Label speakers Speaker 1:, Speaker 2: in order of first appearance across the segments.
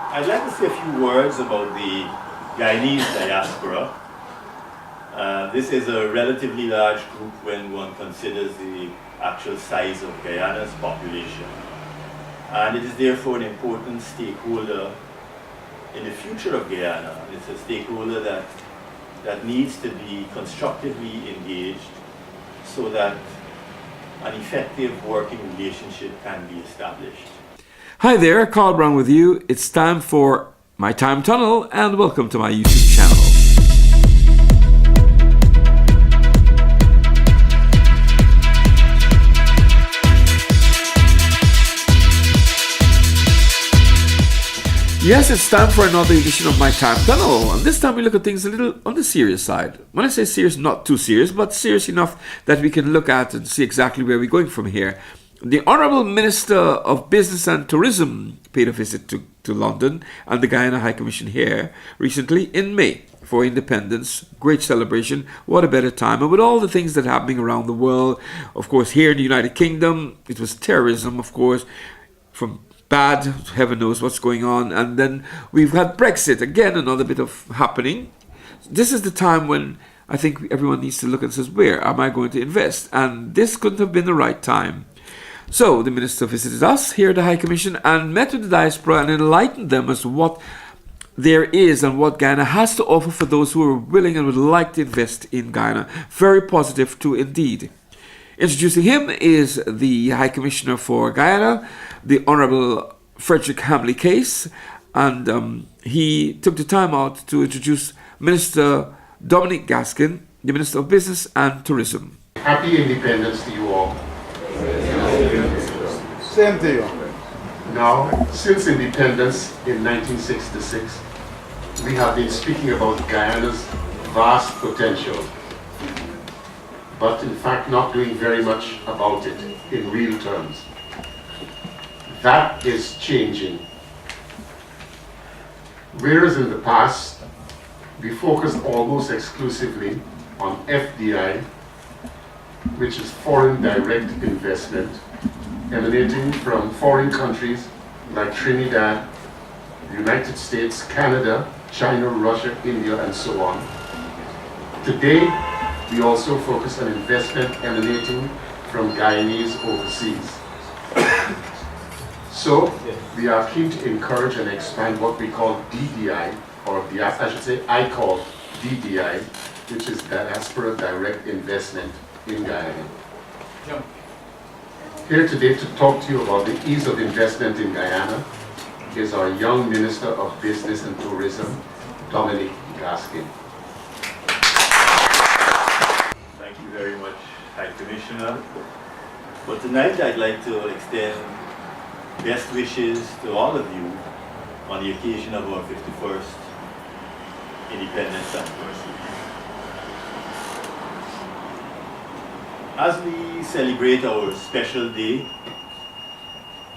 Speaker 1: I'd like to say a few words about the Guyanese diaspora. This is a relatively large group when one considers the actual size of Guyana's population. And it is therefore an important stakeholder in the future of Guyana. It's a stakeholder that needs to be constructively engaged so that an effective working relationship can be established.
Speaker 2: Hi there, Carl Browne with you. It's time for My Time Tunnel and welcome to my YouTube channel. Yes, it's time for another edition of My Time Tunnel, and this time we look at things a little on the serious side. When I say serious, not too serious, but serious enough that we can look at and see exactly where we're going from here. The Honourable Minister of Business and Tourism paid a visit to London and the Guyana High Commission here recently in May for independence. Great celebration. What a better time. And with all the things that are happening around the world, of course, here in the United Kingdom, it was terrorism, of course, from bad, heaven knows what's going on. And then we've had Brexit, again, another bit of happening. This is the time when I think everyone needs to look and says, where am I going to invest? And this couldn't have been the right time. So the minister visited us here at the High Commission and met with the diaspora and enlightened them as to what there is and what Guyana has to offer for those who are willing and would like to invest in Guyana. Very positive too indeed. Introducing him is the High Commissioner for Guyana, the Honourable Frederick Hamley Case, and he took the time out to introduce Minister Dominic Gaskin, the Minister of Business and Tourism.
Speaker 3: Happy independence to you all.
Speaker 4: Same to you.
Speaker 3: Now, since independence in 1966, we have been speaking about Guyana's vast potential, but in fact not doing very much about it in real terms. That is changing. Whereas in the past, we focused almost exclusively on FDI, which is foreign direct investment, emanating from foreign countries like Trinidad, the United States, Canada, China, Russia, India, and so on. Today, we also focus on investment emanating from Guyanese overseas. So, we are keen to encourage and expand what we call DDI, or I should say I call DDI, which is Diaspora Direct Investment in Guyana. Here today to talk to you about the ease of investment in Guyana is our young Minister of Business and Tourism, Dominic Gaskin.
Speaker 1: Thank you very much, High Commissioner. For tonight, I'd like to extend best wishes to all of you on the occasion of our 51st independence anniversary. As we celebrate our special day,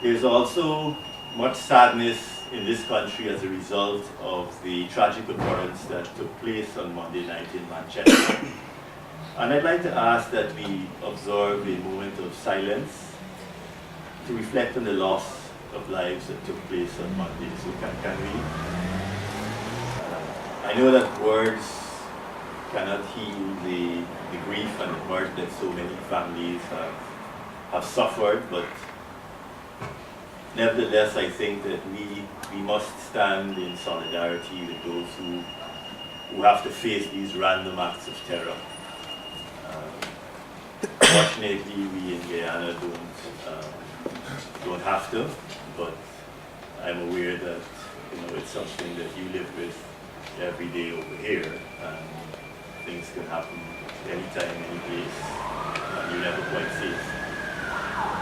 Speaker 1: there's also much sadness in this country as a result of the tragic occurrence that took place on Monday night in Manchester. And I'd like to ask that we observe a moment of silence to reflect on the loss of lives that took place on Monday. So can we? I know that words cannot heal the grief and the hurt that so many families have suffered, but nevertheless, I think that we must stand in solidarity with those who have to face these random acts of terror. Fortunately, we in Guyana don't have to, but I'm aware that it's something that you live with every day over here, and things can happen anytime, any place, and you're never quite safe.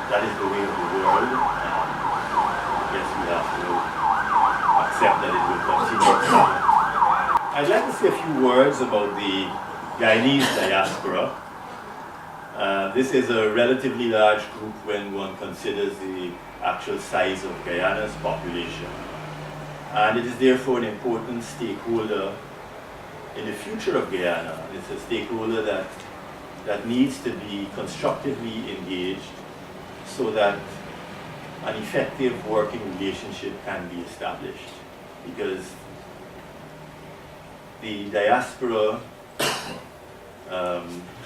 Speaker 1: That is the way of the world, and I guess we have to accept that it will continue. I'd like to say a few words about the Guyanese diaspora. This is a relatively large group when one considers the actual size of Guyana's population. And it is therefore an important stakeholder in the future of Guyana. It's a stakeholder that needs to be constructively engaged so that an effective working relationship can be established. because the diaspora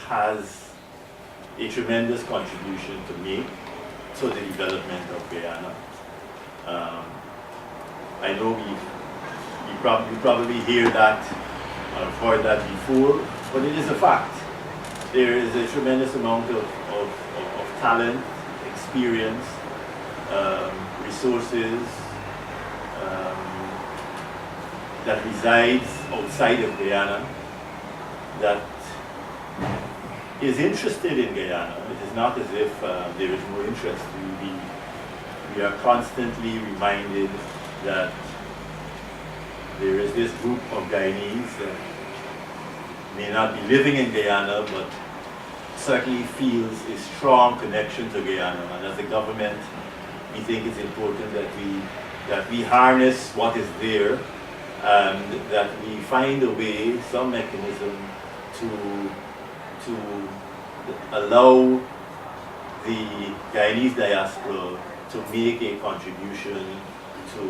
Speaker 1: has a tremendous contribution to make to the development of Guyana. I know you probably hear that, or have heard that before, but it is a fact. There is a tremendous amount of talent, experience, resources that resides outside of Guyana that is interested in Guyana. It is not as if there is no interest. We are constantly reminded that there is this group of Guyanese that may not be living in Guyana, but certainly feels a strong connection to Guyana. And as a government, we think it's important that we harness what is there and that we find a way, some mechanism to allow the Guyanese diaspora to make a contribution to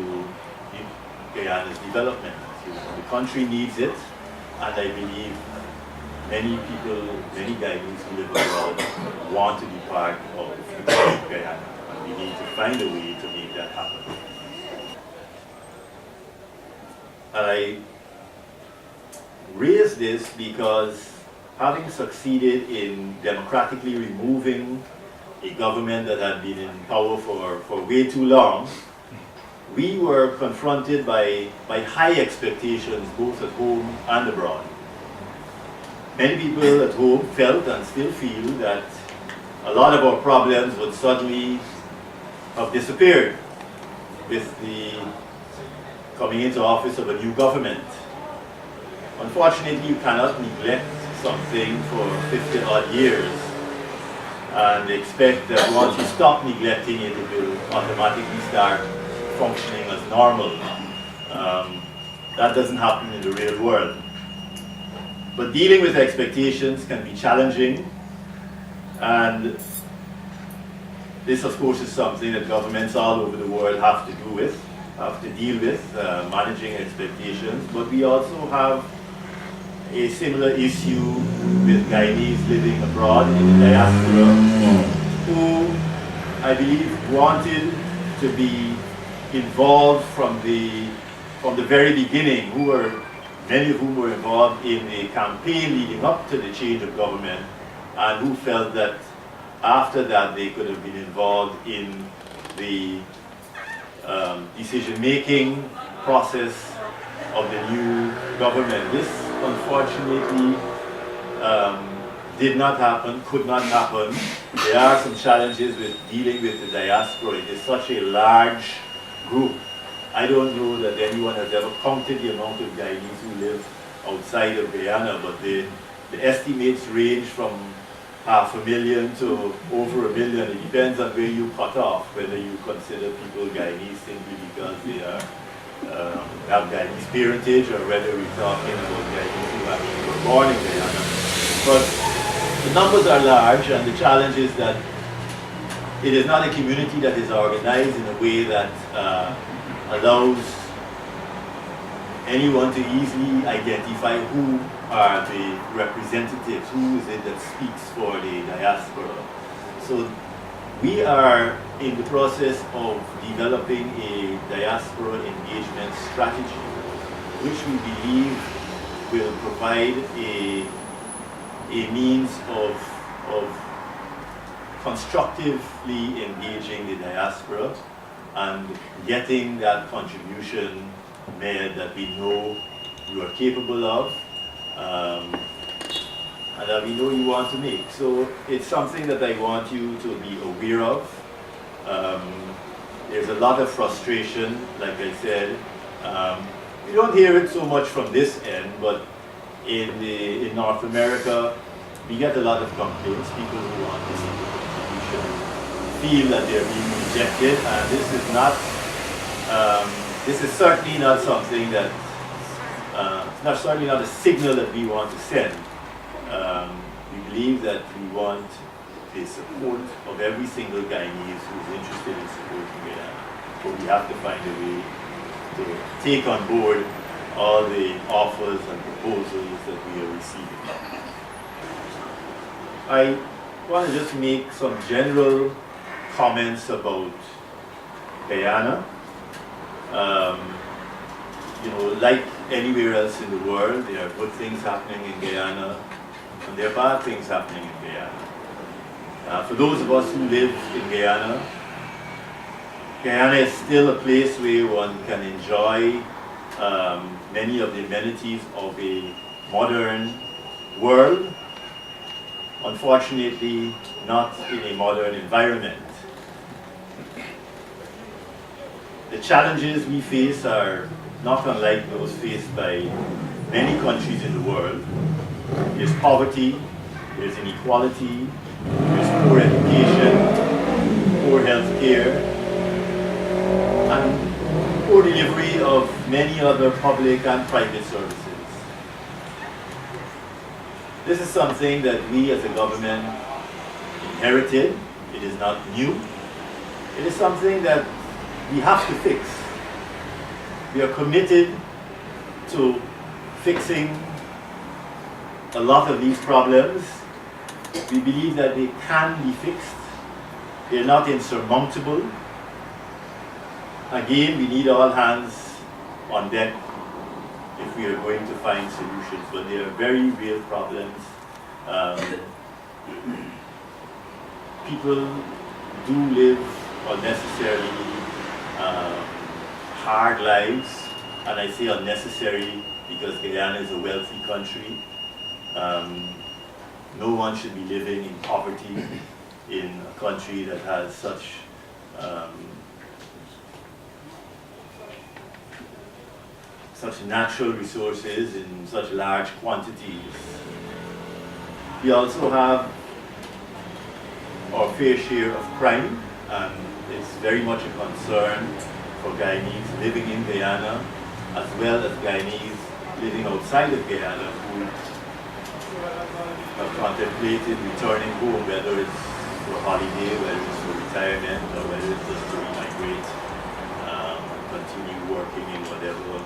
Speaker 1: Guyana's development. The country needs it, and I believe many people, many Guyanese who live abroad want to be part of Guyana, and we need to find a way to make that happen. And I raise this because having succeeded in democratically removing a government that had been in power for way too long, we were confronted by high expectations both at home and abroad. Many people at home felt and still feel that a lot of our problems would suddenly have disappeared with the coming into office of a new government. Unfortunately, you cannot neglect something for 50 odd years and expect that once you stop neglecting it, it will automatically start functioning as normal. That doesn't happen in the real world. But dealing with expectations can be challenging, and this of course is something that governments all over the world have to deal with, managing expectations. But we also have a similar issue with Guyanese living abroad in the diaspora who I believe wanted to be involved from the very beginning, many of whom were involved in the campaign leading up to the change of government, and who felt that after that they could have been involved in the decision-making process of the new government. This unfortunately did not happen, could not happen. There are some challenges with dealing with the diaspora. It is such a large group. I don't know that anyone has ever counted the amount of Guyanese who live outside of Guyana, but the estimates range from 500,000 to over 1 million. It depends on where you cut off, whether you consider people Guyanese simply because they have Guyanese parentage, or whether we're talking about Guyanese who actually were born in Guyana. But the numbers are large, and the challenge is that it is not a community that is organized in a way that allows anyone to easily identify who are the representatives, who is it that speaks for the diaspora. So we are in the process of developing a diaspora engagement strategy, which we believe will provide a means of constructively engaging the diaspora and getting that contribution made that we know you are capable of, and that we know you want to make. So it's something that I want you to be aware of. There's a lot of frustration, like I said. We don't hear it so much from this end, but in North America, we get a lot of complaints, people who want to see the contribution feel that they're being rejected, and this is certainly not something that, certainly not a signal that we want to send. We believe that we want the support of every single Guyanese who's interested in supporting Guyana, but we have to find a way to take on board all the offers and proposals that we are receiving. I want to just make some general comments about Guyana. Like anywhere else in the world, there are good things happening in Guyana, and there are bad things happening in Guyana. For those of us who live in Guyana, Guyana is still a place where one can enjoy many of the amenities of a modern world. Unfortunately, not in a modern environment. The challenges we face are not unlike those faced by many countries in the world. There's poverty, there's inequality, there's poor education, poor health care, and poor delivery of many other public and private services. This is something that we as a government inherited. It is not new. It is something that we have to fix. We are committed to fixing a lot of these problems. We believe that they can be fixed. They're not insurmountable. Again, we need all hands on deck if we are going to find solutions, but they are very real problems. People do live unnecessarily hard lives, and I say unnecessary because Guyana is a wealthy country. No one should be living in poverty in a country that has such natural resources in such large quantities. We also have our fair share of crime, and it's very much a concern for Guyanese living in Guyana, as well as Guyanese living outside of Guyana who have contemplated returning home, whether it's for holiday, whether it's for retirement, or whether it's just to remigrate, continue working in whatever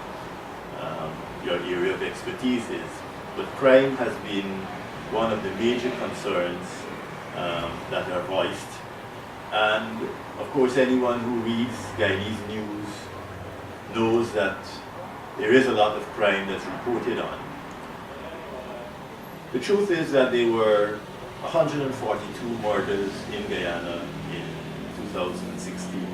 Speaker 1: your area of expertise is. But crime has been one of the major concerns that are voiced. And of course, anyone who reads Guyanese news knows that there is a lot of crime that's reported on. The truth is that there were 142 murders in Guyana in 2016.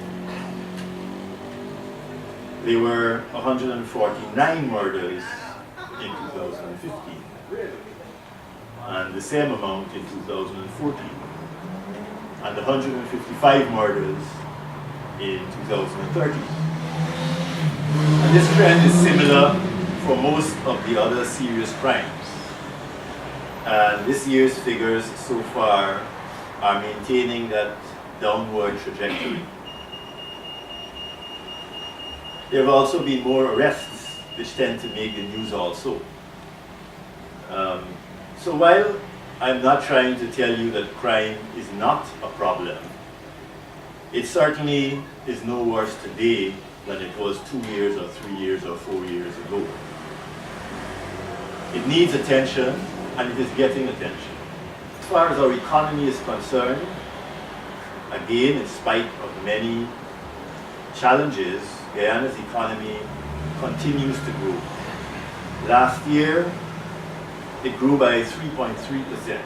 Speaker 1: There were 149 murders in 2015, and the same amount in 2014, and 155 murders in 2013. And this trend is similar for most of the other serious crimes. And this year's figures so far are maintaining that downward trajectory. There have also been more arrests, which tend to make the news also. So while I'm not trying to tell you that crime is not a problem, it certainly is no worse today than it was 2 years or 3 years or 4 years ago. It needs attention, and it is getting attention. As far as our economy is concerned, again, in spite of many challenges, Guyana's economy continues to grow. Last year, it grew by 3.3%,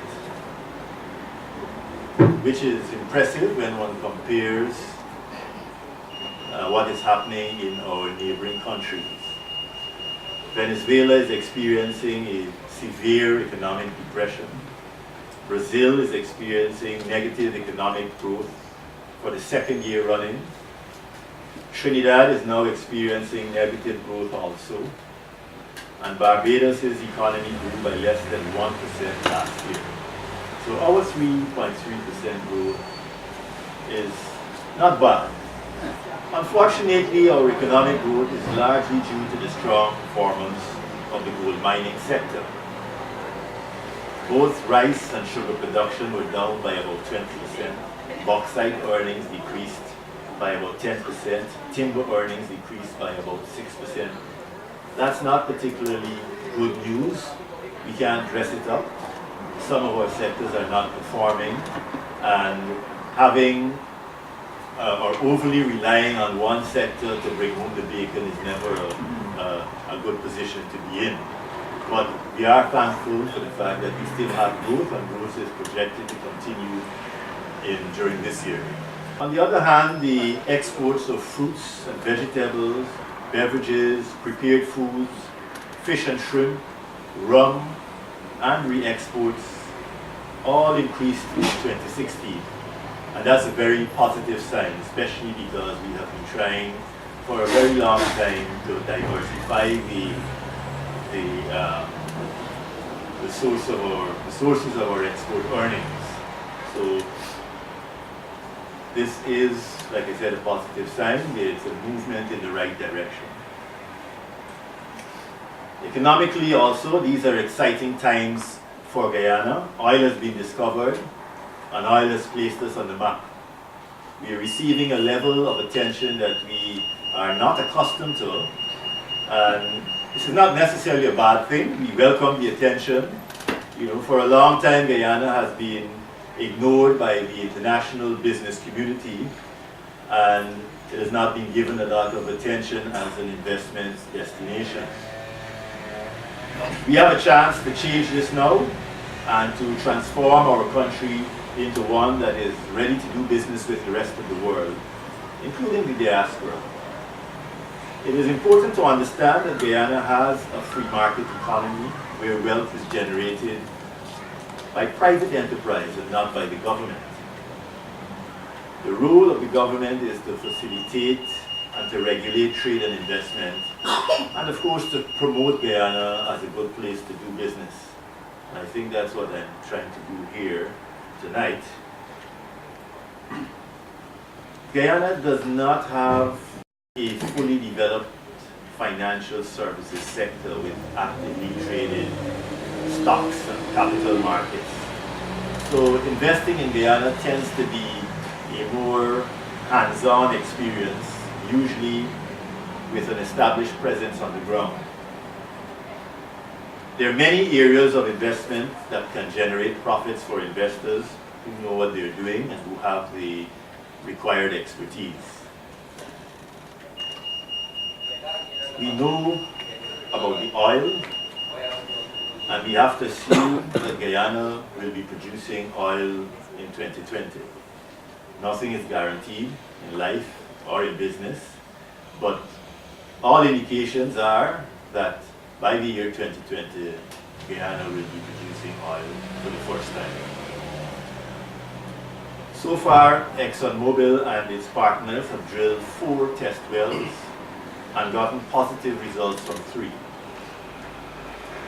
Speaker 1: which is impressive when one compares what is happening in our neighboring countries. Venezuela is experiencing a severe economic depression. Brazil is experiencing negative economic growth for the second year running. Trinidad is now experiencing negative growth also. And Barbados' economy grew by less than 1% last year. So our 3.3% growth is not bad. Unfortunately, our economic growth is largely due to the strong performance of the gold mining sector. Both rice and sugar production were down by about 20%. Bauxite earnings decreased by about 10%. Timber earnings increased by about 6%. That's not particularly good news. We can't dress it up. Some of our sectors are not performing, and having or overly relying on one sector to bring home the bacon is never a good position to be in. But we are thankful for the fact that we still have growth, and growth is projected to continue during this year. On the other hand, the exports of fruits and vegetables, beverages, prepared foods, fish and shrimp, rum, and re-exports all increased in 2016. And that's a very positive sign, especially because we have been trying for a very long time to diversify the sources of our export earnings. So this is, like I said, a positive sign. It's a movement in the right direction. Economically also, these are exciting times for Guyana. Oil has been discovered, and oil has placed us on the map. We are receiving a level of attention that we are not accustomed to, and this is not necessarily a bad thing. We welcome the attention. You know, for a long time, Guyana has been ignored by the international business community, and it has not been given a lot of attention as an investment destination. We have a chance to change this now and to transform our country into one that is ready to do business with the rest of the world, including the diaspora. It is important to understand that Guyana has a free market economy where wealth is generated by private enterprise and not by the government. The role of the government is to facilitate and to regulate trade and investment, and of course to promote Guyana as a good place to do business. And I think that's what I'm trying to do here tonight. Guyana does not have a fully developed financial services sector with actively traded stocks and capital markets. So investing in Guyana tends to be a more hands-on experience, usually with an established presence on the ground. There are many areas of investment that can generate profits for investors who know what they're doing and who have the required expertise. We know about the oil, and we have to assume that Guyana will be producing oil in 2020. Nothing is guaranteed in life or in business, but all indications are that by the year 2020, Guyana will be producing oil for the first time. So far, ExxonMobil and its partners have drilled 4 test wells and gotten positive results from 3,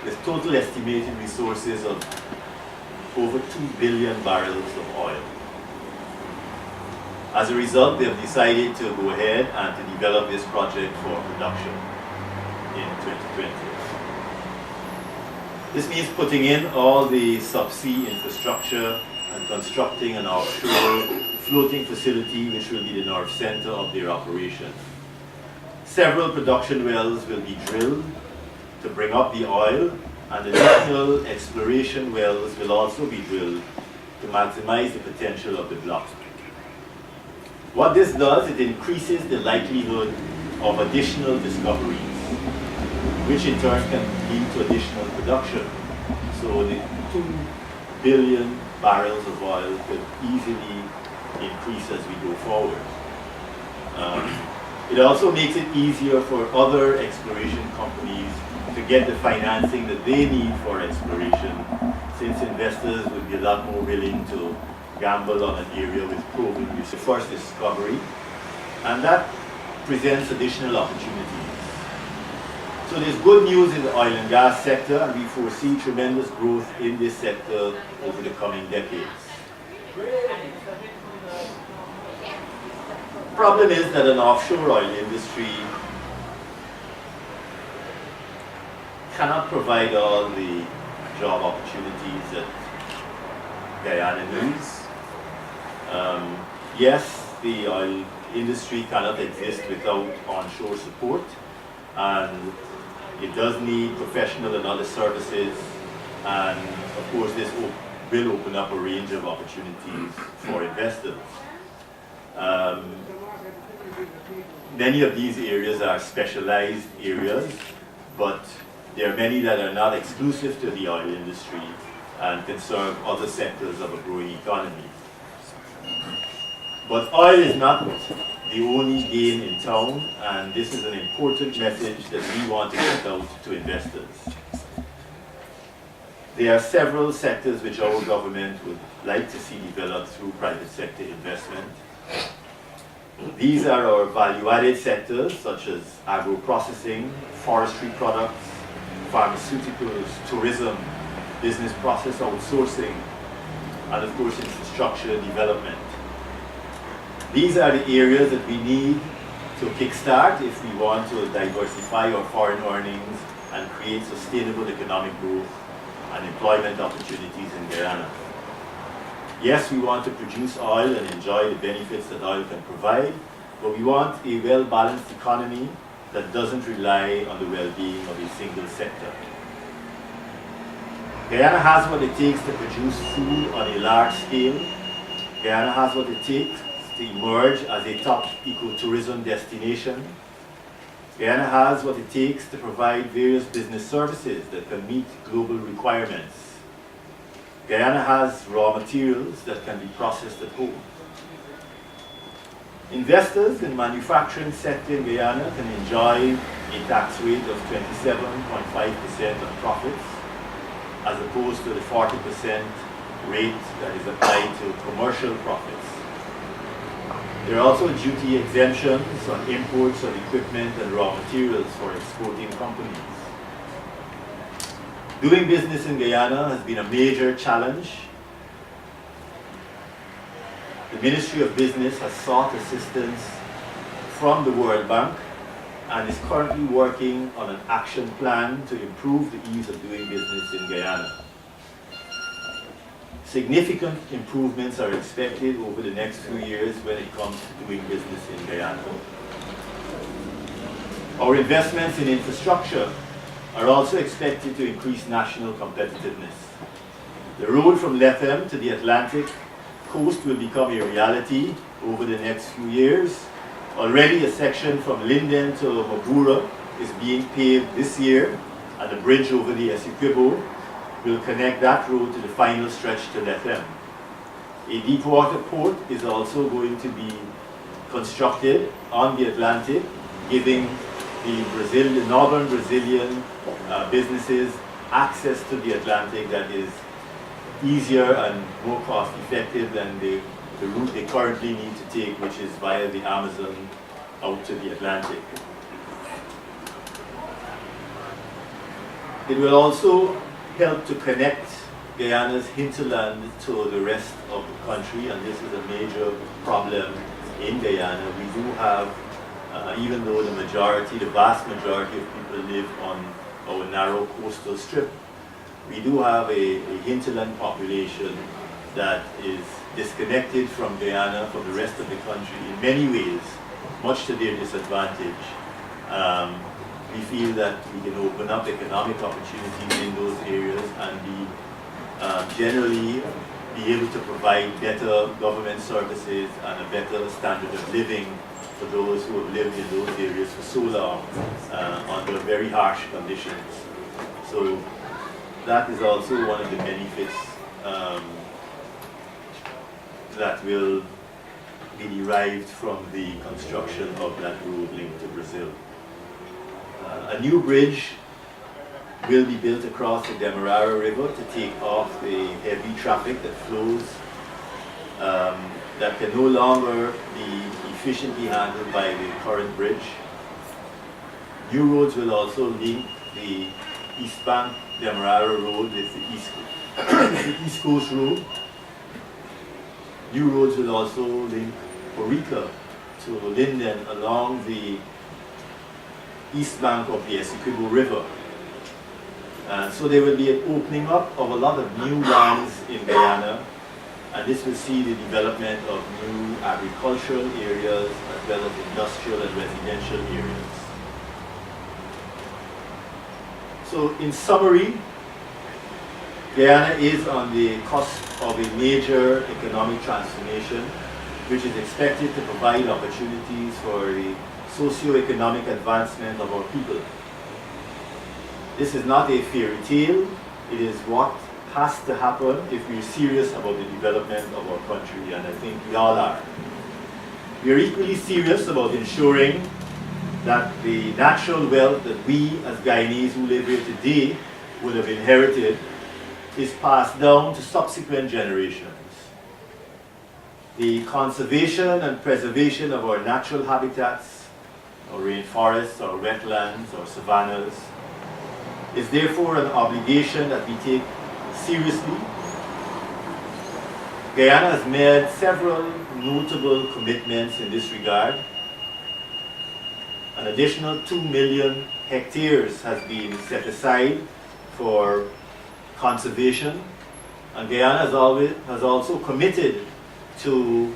Speaker 1: with total estimated resources of over 2 billion barrels of oil. As a result, they have decided to go ahead and to develop this project for production in 2020. This means putting in all the subsea infrastructure and constructing an offshore floating facility which will be the nerve center of their operation. Several production wells will be drilled to bring up the oil, and additional exploration wells will also be drilled to maximize the potential of the block. What this does, it increases the likelihood of additional discoveries, which in turn can lead to additional production. So the 2 billion barrels of oil could easily increase as we go forward. It also makes it easier for other exploration companies to get the financing that they need for exploration, since investors would be a lot more willing to gamble on an area with proven the first discovery, and that presents additional opportunities. So there's good news in the oil and gas sector, and we foresee tremendous growth in this sector over the coming decades. The problem is that an offshore oil industry cannot provide all the job opportunities that Guyana needs. Yes, the oil industry cannot exist without onshore support, and it does need professional and other services, and of course this will open up a range of opportunities for investors. Many of these areas are specialized areas, but there are many that are not exclusive to the oil industry and can serve other sectors of a growing economy. But oil is not the only game in town, and this is an important message that we want to get out to investors. There are several sectors which our government would like to see developed through private sector investment. These are our value-added sectors such as agro-processing, forestry products, pharmaceuticals, tourism, business process outsourcing, and of course infrastructure development. These are the areas that we need to kickstart if we want to diversify our foreign earnings and create sustainable economic growth and employment opportunities in Guyana. Yes, we want to produce oil and enjoy the benefits that oil can provide, but we want a well-balanced economy that doesn't rely on the well-being of a single sector. Guyana has what it takes to produce food on a large scale. Guyana has what it takes to emerge as a top ecotourism destination. Guyana has what it takes to provide various business services that can meet global requirements. Guyana has raw materials that can be processed at home. Investors in the manufacturing sector in Guyana can enjoy a tax rate of 27.5% on profits, as opposed to the 40% rate that is applied to commercial profits. There are also duty exemptions on imports of equipment and raw materials for exporting companies. Doing business in Guyana has been a major challenge. The Ministry of Business has sought assistance from the World Bank and is currently working on an action plan to improve the ease of doing business in Guyana. Significant improvements are expected over the next few years when it comes to doing business in Guyana. Our investments in infrastructure are also expected to increase national competitiveness. The road from Lethem to the Atlantic coast will become a reality over the next few years. Already a section from Linden to Mabura is being paved this year, and the bridge over the Essequibo will connect that road to the final stretch to Lethem. A deepwater port is also going to be constructed on the Atlantic, giving the northern Brazilian businesses access to the Atlantic that is easier and more cost effective than the route they currently need to take, which is via the Amazon out to the Atlantic. It will also help to connect Guyana's hinterland to the rest of the country, and this is a major problem in Guyana. We do have, even though the vast majority of people live on our narrow coastal strip, we do have a hinterland population that is disconnected from Guyana, from the rest of the country in many ways, much to their disadvantage. We feel that we can open up economic opportunities in those areas and generally be able to provide better government services and a better standard of living for those who have lived in those areas for so long under very harsh conditions. So that is also one of the benefits that will be derived from the construction of that road link to Brazil. A new bridge will be built across the Demerara River to take off the heavy traffic that flows that can no longer be efficiently handled by the current bridge. New roads will also link the East Bank Demerara Road with the East Coast Road. New roads will also link Orica to Linden along the east bank of the Essequibo River. So there will be an opening up of a lot of new lands in Guyana and this will see the development of new agricultural areas as well as industrial and residential areas. So in summary, Guyana is on the cusp of a major economic transformation which is expected to provide opportunities for the socio-economic advancement of our people. This is not a fairy tale, it is what has to happen if we're serious about the development of our country, and I think we all are. We are equally serious about ensuring that the natural wealth that we as Guyanese who live here today would have inherited is passed down to subsequent generations. The conservation and preservation of our natural habitats, our rainforests, our wetlands, our savannas, is therefore an obligation that we take seriously. Guyana has made several notable commitments in this regard. An additional 2 million hectares has been set aside for conservation, and Guyana has also committed to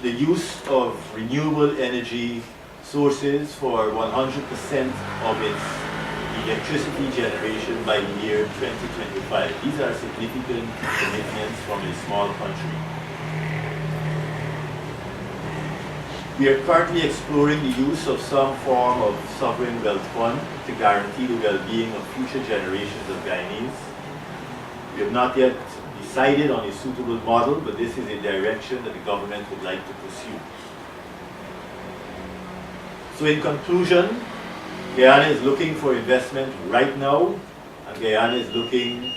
Speaker 1: the use of renewable energy sources for 100% of its electricity generation by the year 2025. These are significant commitments from a small country. We are currently exploring the use of some form of sovereign wealth fund to guarantee the well-being of future generations of Guyanese. We have not yet decided on a suitable model, but this is a direction that the government would like to pursue. So in conclusion, Guyana is looking for investment right now, and Guyana is looking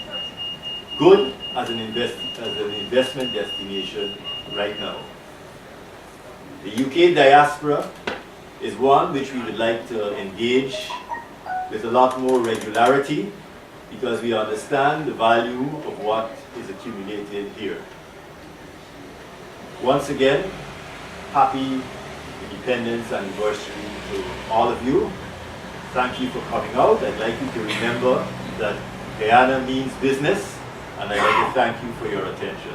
Speaker 1: good as an investment destination right now. The UK diaspora is one which we would like to engage with a lot more regularity because we understand the value of what is accumulated here. Once again, happy Independence Anniversary to all of you. Thank you for coming out. I'd like you to remember that Guyana means business, and I'd like to thank you for your attention.